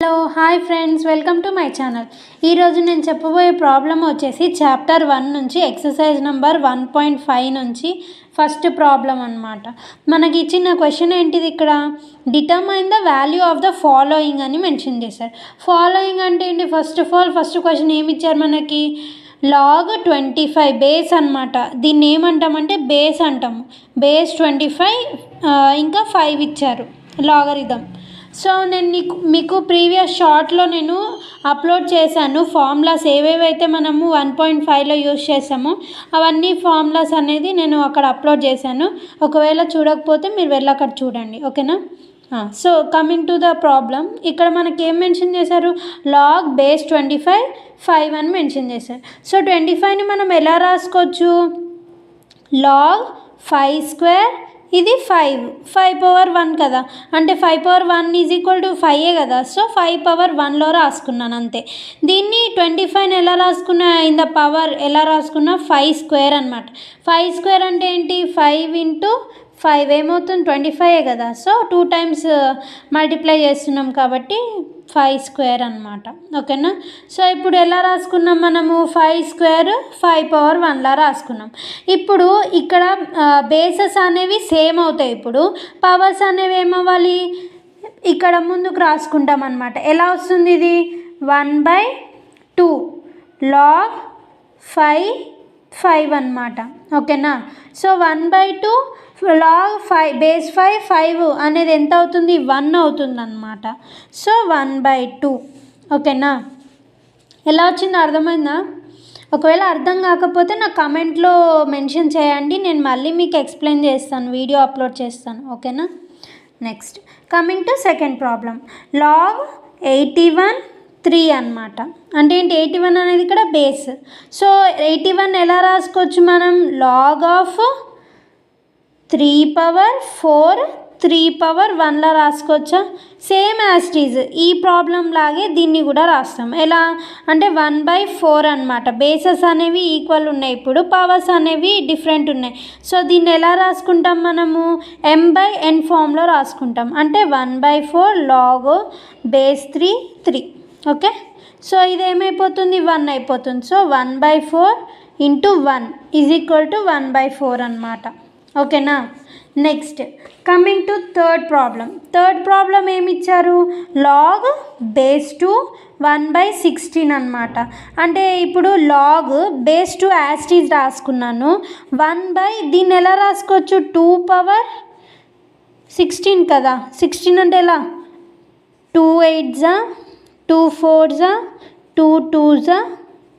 Hello hi friends, welcome to my channel. ఈరోజు నేను చెప్పబోయే ప్రాబ్లం వచ్చేసి చాప్టర్ 1 నుంచి ఎక్సర్సైజ్ నెంబర్ 1.5 నుంచి ఫస్ట్ ప్రాబ్లం అనమాట. మనకి ఇచ్చిన క్వశ్చన్ ఏంటిది, ఇక్కడ determine the value of the following అని మెన్షన్ చేశారు. ఫాలోయింగ్ అంటే ఏంటి? First of all first question ఏమి ఇచ్చారు మనకి? log 25 బేస్ అనమాట. దీన్ని ఏమంటామంటే బేస్ అంటాము. బేస్ 25 ఇంకా 5 ఇచ్చారు లాగరిథం. సో నేను మీకు ప్రీవియస్ షార్ట్లో నేను అప్లోడ్ చేశాను ఫార్ములాస్ ఏవేవైతే మనము 1.5లో యూజ్ చేసామో అవన్నీ ఫార్ములాస్ అనేది నేను అక్కడ అప్లోడ్ చేశాను. ఒకవేళ చూడకపోతే మీరు వెళ్ళి అక్కడ చూడండి, ఓకేనా? So coming to the problem, ఇక్కడ మనకి ఏం మెన్షన్ చేశారు? లాగ్ బేస్ 25 5 అని మెన్షన్ చేశారు. సో 25ని మనం ఎలా రాసుకోవచ్చు? లాగ్ 5 స్క్వేర్, ఇది 5 పవర్ 1 కదా, అంటే 5 పవర్ 1 ఈజ్ ఈక్వల్ టు 5 కదా. సో 5 పవర్ 1లో రాసుకున్నాను అంతే. దీన్ని 25ని ఎలా రాసుకున్నా? ఇన్ ద పవర్ ఎలా రాసుకున్నా? 5 స్క్వేర్ అనమాట. 5 స్క్వేర్ అంటే ఏంటి? 5 ఇంటూ 5 ఏమవుతుంది? 25 కదా. సో 2 టైమ్స్ మల్టిప్లై చేస్తున్నాం కాబట్టి 5 స్క్వేర్ అనమాట, ఓకేనా? సో ఇప్పుడు ఎలా రాసుకున్నాం మనము? 5 స్క్వేర్ 5 పవర్ 1లా రాసుకున్నాం. ఇప్పుడు ఇక్కడ బేసెస్ అనేవి సేమ్ అవుతాయి. ఇప్పుడు పవర్స్ అనేవి ఏమవ్వాలి? ఇక్కడ ముందుకు రాసుకుంటాం అనమాట. ఎలా వస్తుంది ఇది? 1/2 లాగ్ 5 అనమాట, ఓకేనా? సో 1/2 లాగ్ 5 బేస్ 5 అనేది ఎంత అవుతుంది? 1 అవుతుంది అనమాట. సో 1/2, ఓకేనా? ఎలా వచ్చిందో అర్థమైందా? ఒకవేళ అర్థం కాకపోతే నా కమెంట్లో మెన్షన్ చేయండి, నేను మళ్ళీ మీకు ఎక్స్ప్లెయిన్ చేస్తాను, వీడియో అప్లోడ్ చేస్తాను, ఓకేనా? Next coming to second problem, log 81 3 అనమాట. అంటే ఏంటి? 81 అనేది ఇక్కడ బేస్. సో 81 ఎలా రాసుకోవచ్చు మనం? లాగ్ ఆఫ్ 3 పవర్ 4 3 పవర్ 1లా రాసుకోవచ్చా? సేమ్ యాజ్ ఇట్ ఈజ్ ఈ ప్రాబ్లం లాగే దీన్ని కూడా రాస్తాం. ఎలా అంటే 1/4 అనమాట. బేసెస్ అనేవి ఈక్వల్ ఉన్నాయి, ఇప్పుడు పవర్స్ అనేవి డిఫరెంట్ ఉన్నాయి. సో దీన్ని ఎలా రాసుకుంటాం మనము? m/n ఫామ్లో రాసుకుంటాం. అంటే 1/4 లాగ్ బేస్ 3 ఓకే. సో ఇది ఏమైపోతుంది? 1 అయిపోతుంది. So 1/4 into 1 is equal to 1/4 అనమాట, ఓకేనా? Next coming to third problem ఏమి ఇచ్చారు? లాగ్ బేస్ 2 1/16 అనమాట. అంటే ఇప్పుడు log base 2 as it is రాసుకున్నాను. దీన్ని ఎలా రాసుకోవచ్చు? 2 పవర్ 16 కదా. 16 అంటే ఎలా? 2 8 2 4 2 2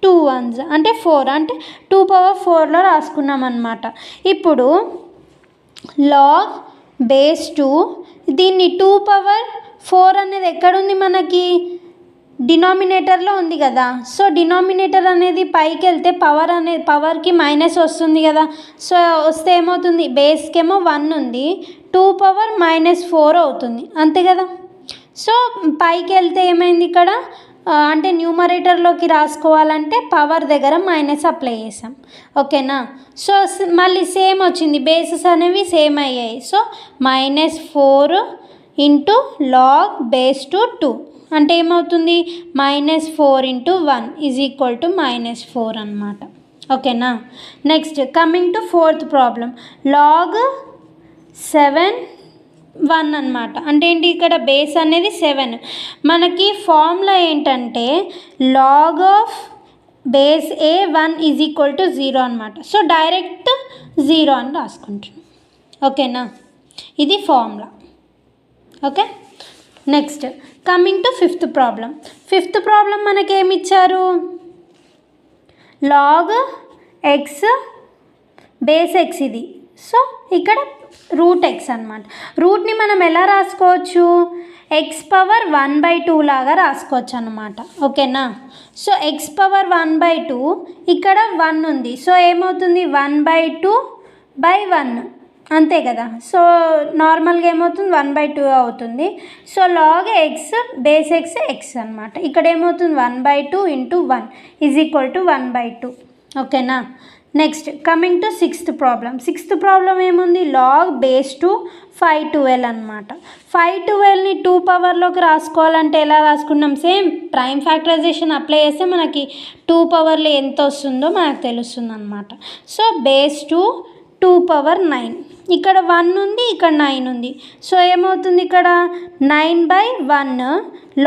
2 1 అంటే 4, అంటే 2 పవర్ 4లో రాసుకున్నాం అనమాట. ఇప్పుడు లాగ్ బేస్ 2 దీన్ని 2 పవర్ 4 అనేది ఎక్కడుంది మనకి? డినామినేటర్లో ఉంది కదా. సో డినామినేటర్ అనేది పైకి వెళ్తే పవర్కి మైనస్ వస్తుంది కదా. సో వస్తే ఏమవుతుంది? బేస్కేమో 1 ఉంది, 2 పవర్ -4 అవుతుంది, అంతే కదా. సో పైకి వెళ్తే ఏమైంది ఇక్కడ? అంటే న్యూమరేటర్లోకి రాసుకోవాలంటే పవర్ దగ్గర మైనస్ అప్లై చేసాం, ఓకేనా? సో మళ్ళీ సేమ్ వచ్చింది, బేసెస్ అనేవి సేమ్ అయ్యాయి. సో -4 ఇంటూ లాగ్ బేస్ 2 అంటే ఏమవుతుంది? -4 ఇంటూ 1 ఈజ్ ఈక్వల్ టు -4 అనమాట, ఓకేనా? Next coming to fourth problem, log 7 1 అనమాట. అంటే ఏంటి? ఇక్కడ బేస్ అనేది 7. మనకి ఫార్ములా ఏంటంటే log of base A 1 is equal to 0 అనమాట. సో డైరెక్ట్ 0 అని రాసుకుంటున్నాం, ఓకేనా? ఇది formula, okay. Next coming to fifth problem మనకేమి ఇచ్చారు? లాగ్ ఎక్స్ బేస్ ఎక్స్ ఇది. సో ఇక్కడ √x అనమాట. రూట్ని మనం ఎలా రాసుకోవచ్చు? x పవర్ 1/2 లాగా రాసుకోవచ్చు అనమాట, ఓకేనా? సో x పవర్ 1/2 ఇక్కడ 1 ఉంది. సో ఏమవుతుంది? 1/2/1 అంతే కదా. సో నార్మల్గా ఏమవుతుంది? 1/2 అవుతుంది. So log X base X అనమాట. ఇక్కడ ఏమవుతుంది? 1/2 ఇంటూ 1 ఈజ్ ఈక్వల్ టు 1/2, ఓకేనా? Next coming to sixth problem ఏముంది, లాగ్ బేస్ టు 512 అనమాట. 512ని 2 పవర్లోకి రాసుకోవాలంటే ఎలా రాసుకున్నాం, సేమ్ ప్రైమ్ ఫ్యాక్టరైజేషన్ అప్లై చేస్తే మనకి 2 పవర్లో ఎంత వస్తుందో మనకు తెలుస్తుంది అనమాట. సో బేస్ టు 2 పవర్ 9, ఇక్కడ 1 ఉంది, ఇక్కడ 9 ఉంది. సో ఏమవుతుంది, ఇక్కడ 9/1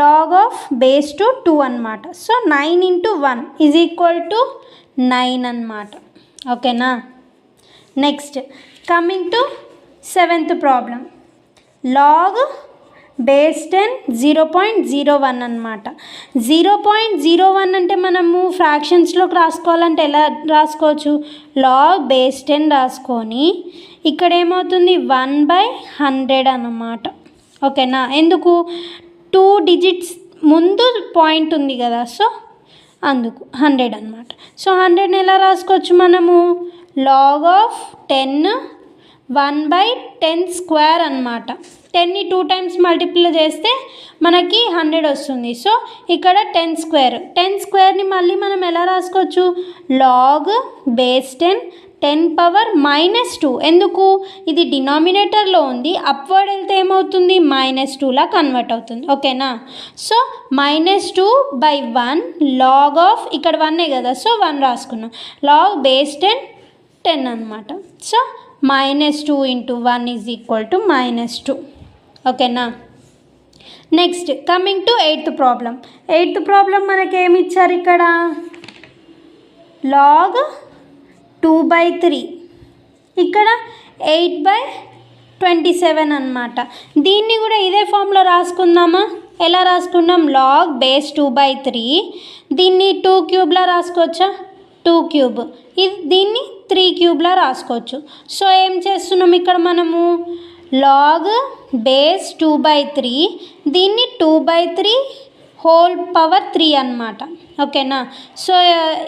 లాగ్ ఆఫ్ బేస్ టు 2 అనమాట. So 9 into 1 is equal to 9 అనమాట. ఓకేనా. Next coming to seventh problem, log base 10 0.01 అనమాట. 0.01 అంటే మనము ఫ్రాక్షన్స్లోకి రాసుకోవాలంటే ఎలా రాసుకోవచ్చు, లాగ్ బేస్ 10 రాసుకొని ఇక్కడ ఏమవుతుంది 1/100 అన్నమాట. ఓకేనా. ఎందుకు, 2 digits ముందు పాయింట్ ఉంది కదా, సో అందుకు 100 అనమాట. సో 100ని ఎలా రాసుకోవచ్చు మనము, లాగ్ ఆఫ్ 10 1/10² అనమాట. 10ని 2 times మల్టిప్లై చేస్తే మనకి 100 వస్తుంది. సో ఇక్కడ 10²ని మళ్ళీ మనం ఎలా రాసుకోవచ్చు, లాగ్ బేస్ 10 10⁻⁻2. ఎందుకు, ఇది డినామినేటర్లో ఉంది, అప్వర్డ్ వెళ్తే ఏమవుతుంది -2లా కన్వర్ట్ అవుతుంది. ఓకేనా. సో -2/1 లాగ్ ఆఫ్, ఇక్కడ 1 కదా, సో 1 రాసుకున్నాం, లాగ్ బేస్ 10 అనమాట. So -2 into 1 is equal to -2. ఓకేనా. Next coming to eighth problem మనకి ఏమి ఇచ్చారు ఇక్కడ, లాగ్ 2/3, ఇక్కడ 8/27 అనమాట. దీన్ని కూడా ఇదే ఫామ్లో రాసుకుందామా, ఎలా రాసుకున్నాం, లాగ్ బేస్ 2/3, దీన్ని 2 క్యూబ్లా రాసుకోవచ్చా, 2 క్యూబ్, దీన్ని 3 క్యూబ్లా రాసుకోవచ్చు. సో ఏం చేస్తున్నాం ఇక్కడ మనము, లాగ్ బేస్ 2/3, దీన్ని 2/3 హోల్ పవర్ 3 అనమాట. ఓకేనా. సో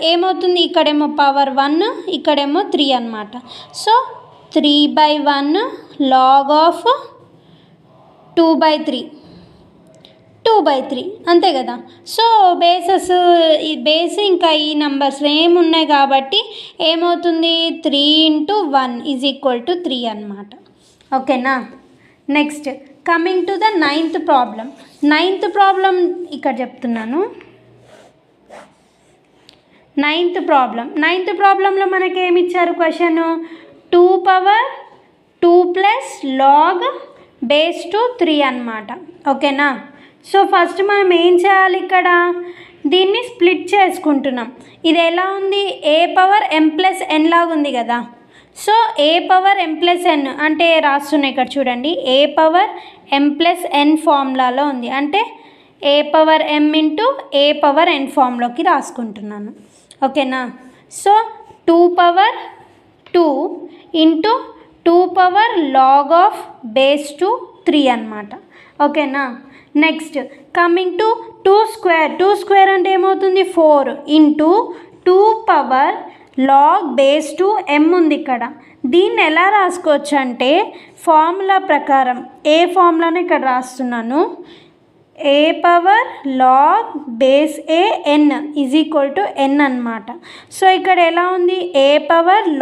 ఏమవుతుంది, ఇక్కడేమో పవర్ 1, ఇక్కడేమో 3 అనమాట. సో 3/1 లాగ్ ఆఫ్ 2/3 అంతే కదా. సో ఈ బేస్ ఇంకా ఈ నెంబర్స్ ఏమున్నాయి కాబట్టి ఏమవుతుంది, 3 into 1 ఈజ్ ఈక్వల్ టు 3 అనమాట. ఓకేనా. Next coming to the ninth problem ఇక్కడ చెప్తున్నాను. నైన్త్ ప్రాబ్లంలో మనకి ఏమి ఇచ్చారు question, 2 plus log base two 3 అనమాట. ఓకేనా. సో ఫస్ట్ మనం ఏం చేయాలి, ఇక్కడ దీన్ని స్ప్లిట్ చేసుకుంటున్నాం. ఇది ఎలా ఉంది, a⁻m+n లాగా ఉంది కదా. సో a⁻m+n అంటే రాస్తున్నాయి ఇక్కడ చూడండి, a⁻m+n ఫార్ములాలో ఉంది, అంటే a⁻m into a⁻n ఫామ్లోకి రాసుకుంటున్నాను. ఓకేనా. So 2/2 into 2 log of base two 3 అనమాట. ఓకేనా. నెక్స్ట్ కమింగ్ టు 2² అంటే ఏమవుతుంది, 4 into 2 log base two m ఉంది ఇక్కడ. దీన్ని ఎలా రాసుకోవచ్చు అంటే ఫార్ములా ప్రకారం, ఏ ఫార్ములాను ఇక్కడ రాస్తున్నాను, a log base a n is equal to n అనమాట. సో ఇక్కడ ఎలా ఉంది, a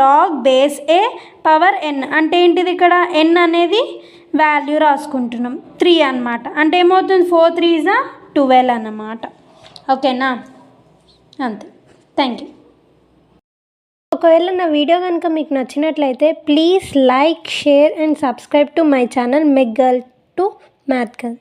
log base a power n అంటే ఏంటిది, ఇక్కడ n అనేది వాల్యూ రాసుకుంటున్నాం, 3 అనమాట. అంటే ఏమవుతుంది, 4 3s 12 అన్నమాట. ఓకేనా. అంతే. Thank you. ఒకవేళ నా వీడియో కనుక మీకు నచ్చినట్లయితే please like, share and subscribe to my channel mech girl to math girl.